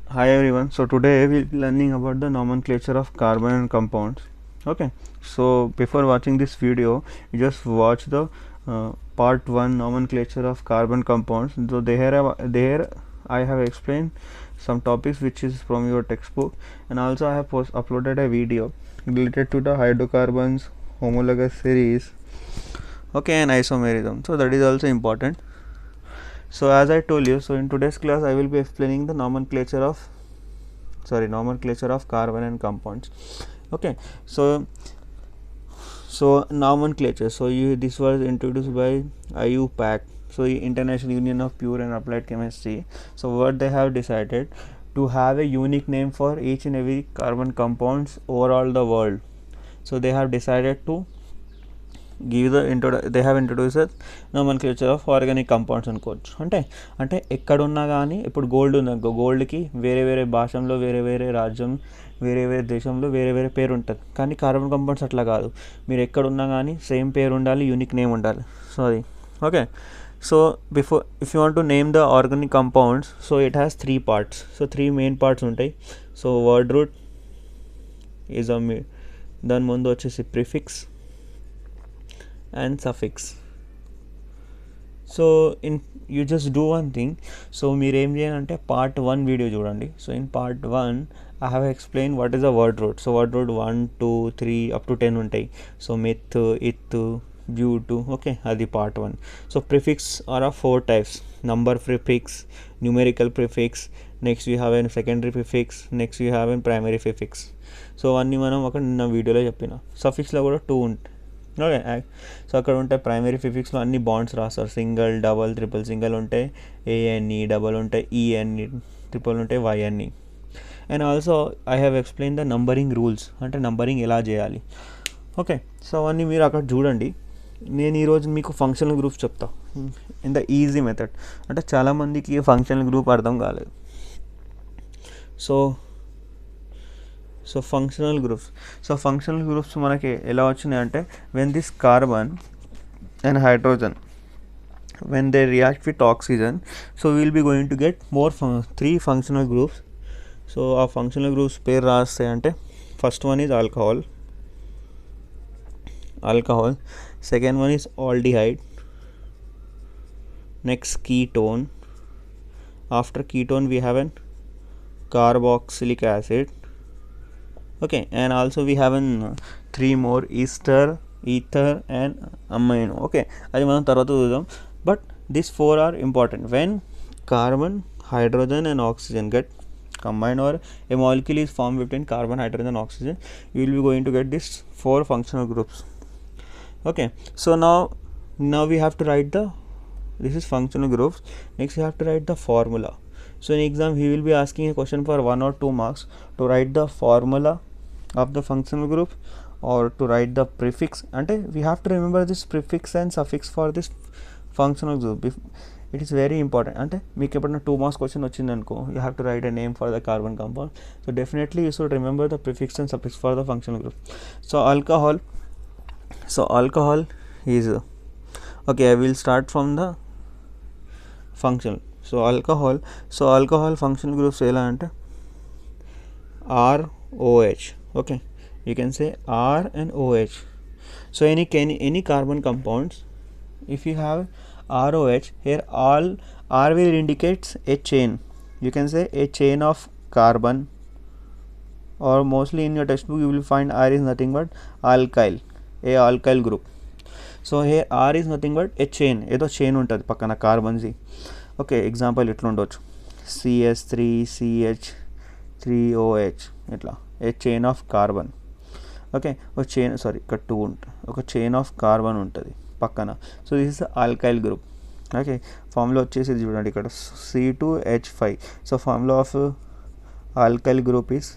Hi everyone. So today we'll be learning about the nomenclature of carbon and compounds. Okay. So before watching this video, you just watch the part one nomenclature of carbon compounds. So there I have explained some topics which is from your textbook, and also I have uploaded a video related to the hydrocarbons, homologous series, okay, and isomerism. So that is also important. So as I told you, so in today's class I will be explaining the nomenclature of carbon and compounds. Okay, so nomenclature, this was introduced by IUPAC, so International Union of Pure and Applied Chemistry. So what they have decided to have a unique name for each and every carbon compounds over all the world. So they have decided to they have introduced nomenclature of organic compounds అనుకోవచ్చు. అంటే ఎక్కడున్నా కానీ ఇప్పుడు gold ఉందనుకో, గోల్డ్కి వేరే వేరే భాషల్లో వేరే వేరే రాజ్యం వేరే వేరే దేశంలో వేరే వేరే పేరు ఉంటుంది. కానీ కార్బన్ కంపౌండ్స్ అట్లా కాదు, మీరు ఎక్కడున్నా కానీ సేమ్ పేరు ఉండాలి, యూనిక్ నేమ్ ఉండాలి. సో అది okay. So before if you want to name the organic compounds, so it has 3 parts. So 3 main parts ఉంటాయి. సో వర్డ్ రూట్ ఈజ్ దాని ముందు వచ్చేసి prefix and suffix. So you just do one thing. So మీరు ఏం చేయాలంటే part 1 video చూడండి. So in part 1 I have explained what is a word root. So word route 1 2 3 up to 10 ఉంటాయి. So meth, eth, but, okay, అది part 1. So prefix are of 4 types: number prefix, numerical prefix, next you have an secondary prefix, next you have an primary prefix. So అన్నీ మనం ఒక నిన్న వీడియోలో చెప్పిన. సఫిక్స్లో కూడా 2 ఉంటాయి. ఓకే, సో అక్కడ ఉంటాయి ప్రైమరీ ప్రిఫిక్స్లో అన్ని బాండ్స్ రాస్తారు. సింగిల్, డబల్, ట్రిపుల్ సింగిల్ ఉంటాయి, ఏఎన్ఈ, డబల్ ఉంటాయి, ఈఎన్ఈ, ట్రిపుల్ ఉంటాయి, YNE. And also I have explain the numbering rules, అంటే నంబరింగ్ ఎలా చేయాలి. ఓకే, సో అవన్నీ మీరు అక్కడ చూడండి. నేను ఈరోజు మీకు ఫంక్షనల్ గ్రూప్స్ చెప్తా ఇన్ ద ఈజీ మెథడ్. అంటే చాలామందికి ఫంక్షనల్ గ్రూప్ అర్థం కాలేదు. సో ఫంక్షనల్ గ్రూప్స్ మనకి ఎలా వచ్చినాయి అంటే, when this carbon and hydrogen when they react with oxygen, so we will be going to get more 3 functional groups. So our functional groups pair raste ante, first one is alcohol, second one is aldehyde, next ketone, after ketone we have an carboxylic acid, okay, and also we have an 3 more: ester, ether and amino. Okay, అది మనం తర్వాత చూద్దాం. But these 4 are important. When carbon, hydrogen and oxygen get combined, or a molecule is formed between carbon, hydrogen and oxygen, you will be going to get these 4 functional groups. Okay, so now we have to write this is functional groups. Next we have to write the formula. So in exam he will be asking a question for 1 or 2 marks to write the formula of the functional group or to write the prefix. And we have to remember this prefix and suffix for this functional group. It is very important. అంటే మీకు ఎప్పుడైనా 2 marks question వచ్చింది అనుకో, you have to right a name for the carbon compound. So definitely you should remember the prefix and suffix for the functional group. So alcohol is okay. I will start from the functional. So alcohol functional groups ఎలా అంటే ROH. okay, you can say R and OH. So any carbon compounds, if you have ROH here, all R will indicates a chain. You can say a chain of carbon, or mostly in your textbook you will find R is nothing but alkyl group. So here R is nothing but a chain, ఏదో chain ఉంటుంది పక్కన కార్బన్స్ది. Okay, example ఇట్లా ఉండొచ్చు: CH3CH3OH, ఇట్లా a chain of carbon. Okay, ఒక chain ఇక్కడ 2 ఉంటుంది, ఒక చైన్ ఆఫ్ కార్బన్ ఉంటుంది పక్కన. So this is alkyl group. Okay, formula వచ్చేసి చూడండి ఇక్కడ C2H5. So formula of alkyl group is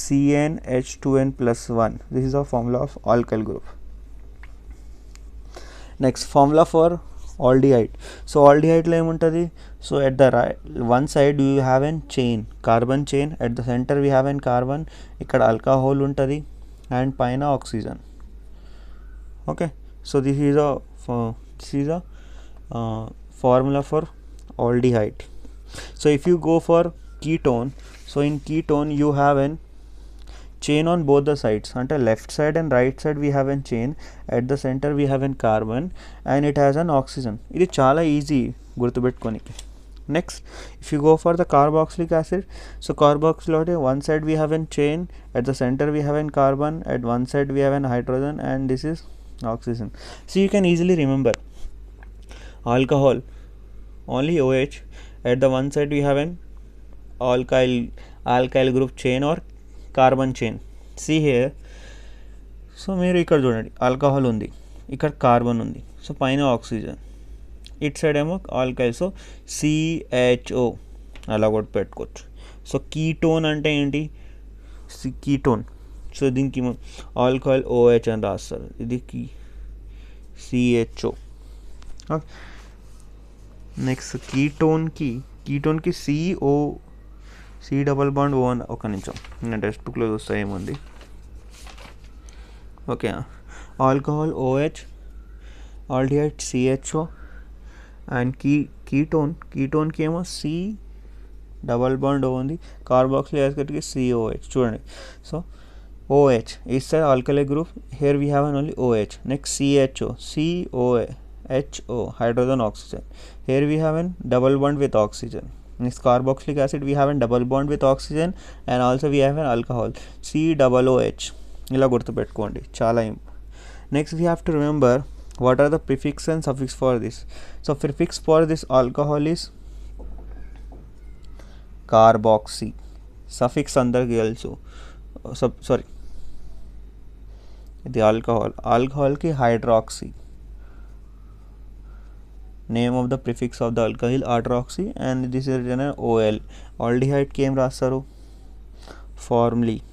CnH2n+1. This is the formula of alkyl group. Next formula for aldehyde. So ఆల్డిహైడ్లో ఏముంటుంది? So at the one side you have an chain, carbon chain. At the centre we have N carbon, ఇక్కడ alcohol ఉంటుంది, and పైన oxygen. Okay, so this is a formula for aldehyde. So if you go for ketone. So in ketone you have an chain on both the sides, అంటే left side and right side we have a chain, at the center we have an carbon and it has an oxygen. ఇది చాలా easy గుర్తుపెట్టుకోనికి. Next, if you go for the carboxylic acid, so carboxylic, one side we have a chain, at the center we have a carbon, at one side we have a hydrogen, and this is oxygen. So you can easily remember alcohol, only OH, at the one side we have an alkyl group chain or carbon chain. See here, so మీరు ఇక్కడ చూడండి alcohol ఉంది, ఇక్కడ carbon ఉంది, so పైన oxygen, it side ఏమో alkyl, so C H O అలా కూడా పెట్టుకోవచ్చు. సో కీటోన్ అంటే ఏంటి, కీటోన్, సో దీనికి ఆల్కహాల్ ఓహెచ్ అని రాస్తారు, ఇది సిహెచ్ఓ. నెక్స్ట్ కీటోన్కి సి డబల్ బాండ్ ఓ అని, ఒక నిమిషం నేను టెక్స్ట్ బుక్లో చూస్తా ఏముంది. Okay, alcohol O H, aldehyde C H O, and కీటోన్కి ఏమో సి డబల్ బాండ్ ఓ ఉంది, కార్బాక్సిలిక్ యాసిడ్కి సిఓహెచ్. చూడండి, so OH is the alkali group, here we have an only OH. Next CHO, COHO, hydrogen oxygen, here we have a double bond with oxygen. Next carboxylic acid we have a double bond with oxygen, and also we have an alcohol COOH. ఇలా గుర్తుపెట్టుకోండి చాలా. Next we have to remember what are the prefix and suffix for this. So prefix for this alcohol is carboxy, suffix అందరికి తెలుసు, sorry ఇది ఆల్కహాల్కి hydroxy, name of the prefix of the alcohol hydroxy, and this is written OL. ఆల్డిహైడ్కి ఏం రాస్తారు, formyl,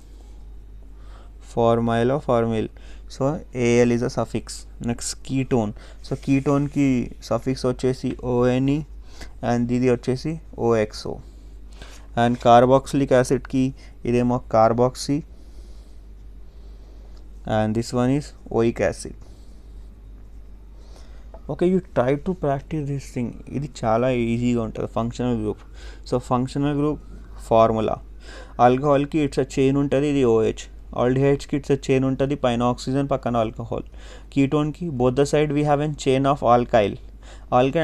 so AL is a suffix. Next ketone, so కీటోన్కి suffix వచ్చేసి ONE and ఇది వచ్చేసి OXO. అండ్ కార్బాక్సిలిక్ యాసిడ్కి ఇదేమో carboxy, and this one is oic acid. Okay, you try to practice this thing, ఇది చాలా ఈజీగా ఉంటుంది. Functional group, so functional group formula, ఆల్కహాల్కి ఇట్స్ అ చైన్ ఉంటుంది, ఇది OH. ఆల్డిహైడ్స్కి ఇట్స్ అ చైన్ ఉంటుంది, పైన ఆక్సిజన్ పక్కన ఆల్కహాల్. కీటోన్కి both the side we have an chain of alkyl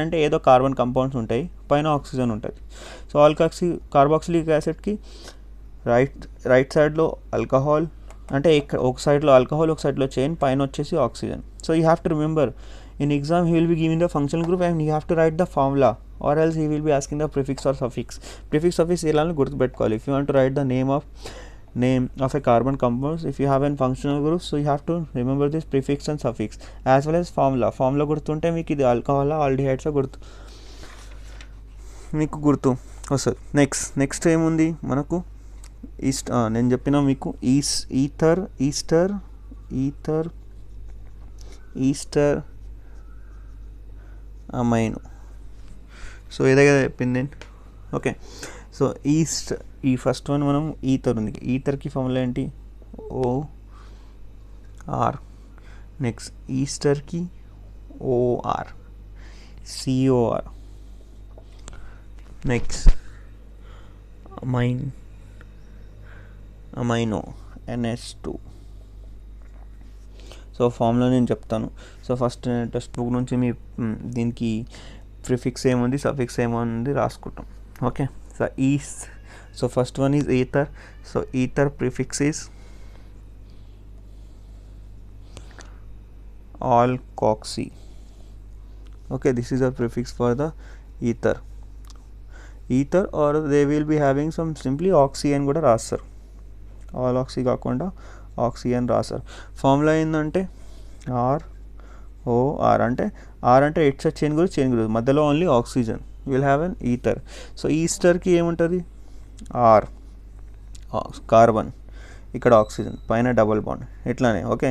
అంటే ఏదో కార్బన్ కంపౌండ్స్ ఉంటాయి, పైన ఆక్సిజన్ ఉంటుంది. సో కార్బాక్సిలిక్ యాసిడ్కి రైట్ సైడ్లో ఆల్కహాల్, అంటే ఒక సైడ్లో ఆల్కహాల్, ఒక సైడ్లో చైన్, పైన వచ్చేసి oxygen. So you have to remember, in exam he will be giving the functional group and you have to write the formula, or else he will be asking the prefix or suffix. Prefix suffix ఇలా గుర్తుపెట్టుకోవాలి. If you want to write the name of a carbon compounds, if you have a functional group, so you have to remember this prefix and suffix as well as formula గుర్తుంటే మీకు ఇది alcohol aldehydes మీకు గుర్తు వస్తుంది. Next ఏముంది మనకు, నేను చెప్పిన మీకు ఈస్టర్ అమైనో, సో ఏదైనా చెప్పింది నేను. ఓకే, సో ఈ ఫస్ట్ వన్ మనం ఈథర్ ఉంది, ఈథర్కి ఫార్ములా ఏంటి, OR. నెక్స్ట్ ఈస్టర్కి OR, COR. Next amino NH2. So formula నేను చెప్తాను. సో ఫస్ట్ టెక్స్ట్ బుక్ నుంచి మీ దీనికి ప్రిఫిక్స్ ఏముంది, సఫిక్స్ ఏముంది రాసుకుంటాం. Okay, so first one is ether. So ether prefix is alkoxy. Okay, this is a prefix for the ether, or they will be having some simply oxy అని కూడా రాస్తారు, all oxy కాకుండా oxy అని రాస్తారు. Formula ఏంటంటే ROR, అంటే R అంటే it's a chain group, మధ్యలో only oxygen, will have an ether. So ఈస్టర్కి ఏముంటుంది, R కార్బన్, ఇక్కడ ఆక్సిజన్, పైన డబుల్ బాండ్, ఇట్లానే. ఓకే,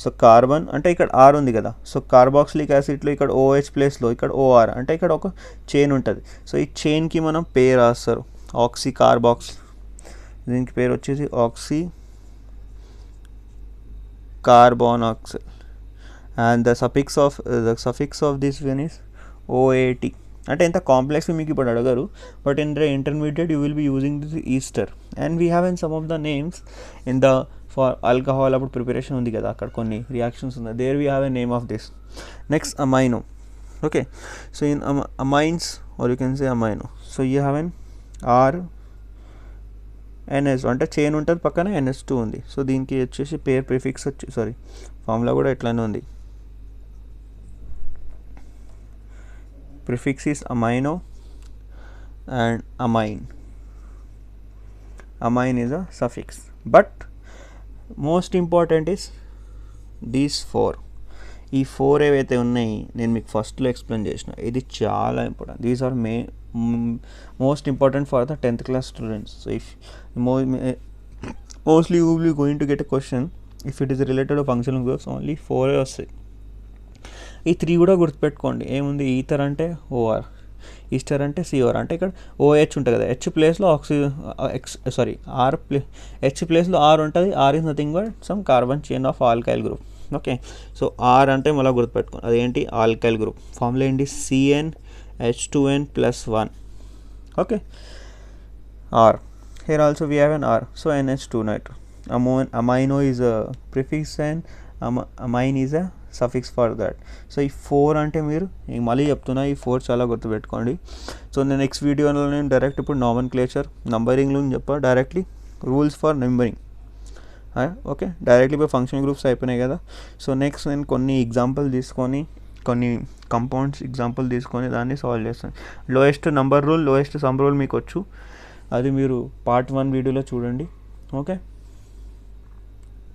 సో కార్బన్ అంటే ఇక్కడ R ఉంది కదా, సో కార్బాక్సిలిక్ యాసిడ్లో ఇక్కడ OH ప్లేస్లో ఇక్కడ OR, అంటే ఇక్కడ ఒక చైన్ ఉంటుంది. సో ఈ చైన్కి మనం పేరు రాస్తారు, ఆక్సీ కార్బాక్స్, దీనికి పేరు వచ్చేసి oxy కార్బానాక్సిల్, and the suffix of this one is OAT, అంటే ఎంత కాంప్లెక్స్ మీకు ఇప్పుడు అడగరు, but in the intermediate you will be using this ester. And we have in some of the names in the for alcohol అప్పుడు preparation ఉంది కదా, అక్కడ కొన్ని రియాక్షన్స్ ఉన్నాయి, there we have a name of this. Next amino. Okay, so in amines are you can say amino. So you have an are NS అంటే chain ఉంటుంది, పక్కన NS2 ఉంది. సో దీనికి వచ్చేసి పేర్ ప్రిఫిక్స్ సారీ ఫార్ములా కూడా ఎట్లానే ఉంది. Prefix is amino and amine. Amine is a suffix, but most important is these 4. ఈ 4 ఏవైతే ఉన్నాయి నేను మీకు ఫస్ట్లో ఎక్స్ప్లెయిన్ చేసిన, ఇది చాలా important. These are most important for the 10th class students. So if mostly you will be going to get a question if it is related to functional groups, only 4 వస్తాయి. ఈ 3 కూడా గుర్తుపెట్టుకోండి. ఏముంది, ఈథర్ అంటే OR, Easter అంటే COR. అంటే ఇక్కడ OH ఉంటుంది కదా, H ప్లేస్లో H ప్లేస్లో R ఉంటుంది. R is nothing but some carbon chain of alkyl group. Okay, so R అంటే మళ్ళీ గుర్తుపెట్టుకోండి, అదేంటి, ఆల్కైల్ గ్రూప్. ఫార్ములా ఏంటి, CnH2n+1. Okay, R. Here also we have an R, so NH2 nitro. Amino is a prefix and amine is a suffix for that. So ఈ 4 అంటే మీరు మళ్ళీ చెప్తున్నా, ఈ 4 చాలా గుర్తుపెట్టుకోండి. సో నేను నెక్స్ట్ వీడియోలో నేను డైరెక్ట్ ఇప్పుడు నామన్క్లేచర్ నంబరింగ్లో చెప్పా, directly rules for numbering. Okay, directly ఇప్పుడు ఫంక్షన్ గ్రూప్స్ అయిపోయినాయి కదా. సో నెక్స్ట్ నేను కొన్ని ఎగ్జాంపుల్ తీసుకొని, కొన్ని కంపౌండ్స్ ఎగ్జాంపుల్ తీసుకొని దాన్ని సాల్వ్ చేస్తాను. Lowest number rule, lowest some rule మీకు వచ్చు, అది మీరు పార్ట్ 1 వీడియోలో చూడండి. ఓకే.